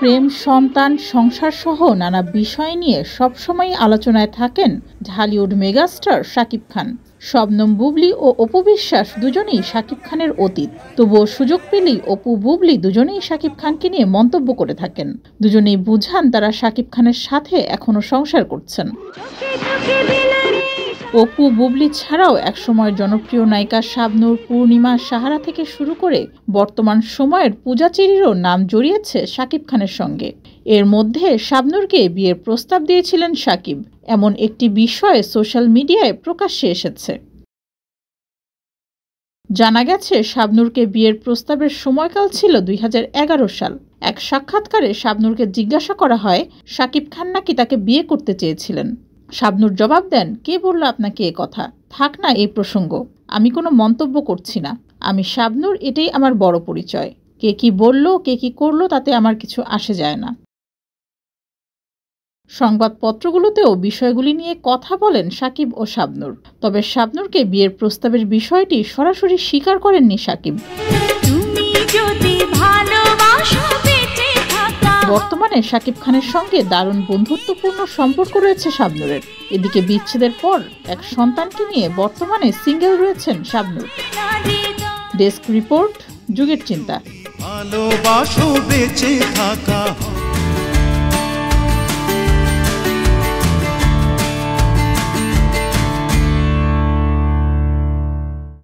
প্রেম, সন্তান, সংসার সহ নানা বিষয় নিয়ে সবসময় আলোচনায় থাকেন ঢালিউড মেগাস্টার শাকিব খান। শবনম বুবলী ও অপু বিশ্বাস দুজনেই শাকিব খানের অতীত। তবুও সুযোগ পেলেই অপু বুবলী দুজনেই শাকিব খানকে নিয়ে মন্তব্য করে থাকেন। দুজনেই বুঝান তারা শাকিব খানের সাথে এখনো সংসার করছেন। অপু বুবলী ছাড়াও একসময়ের জনপ্রিয় নায়িকা শাবনূর, পূর্ণিমা, সাহারা থেকে শুরু করে বর্তমান সময়ের পূজা চেরিরও নাম জড়িয়েছে শাকিব খানের সঙ্গে। এর মধ্যে শাবনূরকে বিয়ের প্রস্তাব দিয়েছিলেন শাকিব, এমন একটি বিষয় সোশ্যাল মিডিয়ায় প্রকাশ্যে এসেছে। জানা গেছে শাবনূরকে বিয়ের প্রস্তাবের সময়কাল ছিল 2011 সাল। এক সাক্ষাৎকারে শাবনূরকে জিজ্ঞাসা করা হয় শাকিব খান নাকি তাকে বিয়ে করতে চেয়েছিলেন। শাবনূর জবাব দেন, কে বলল আপনাকে এ কথা? থাক না এই প্রসঙ্গ, আমি কোনো মন্তব্য করছি না। আমি শাবনূর, এটাই আমার বড় পরিচয়। কে কি বলল, কে কি করলো তাতে আমার কিছু আসে যায় না। সংবাদপত্রগুলোতেও বিষয়গুলি নিয়ে কথা বলেন শাকিব ও শাবনূর। তবে শাবনূরকে বিয়ের প্রস্তাবের বিষয়টি সরাসরি স্বীকার করেননি শাকিব। বর্তমানে শাকিব খানের সঙ্গে দারুণ বন্ধুত্বপূর্ণ সম্পর্ক রয়েছে শাবনূরের। এদিকে বিচ্ছেদের পর এক সন্তানকে নিয়ে বর্তমানে সিঙ্গেল রয়েছেন শাবনূর। ডেস্ক রিপোর্ট, যুগের চিন্তা।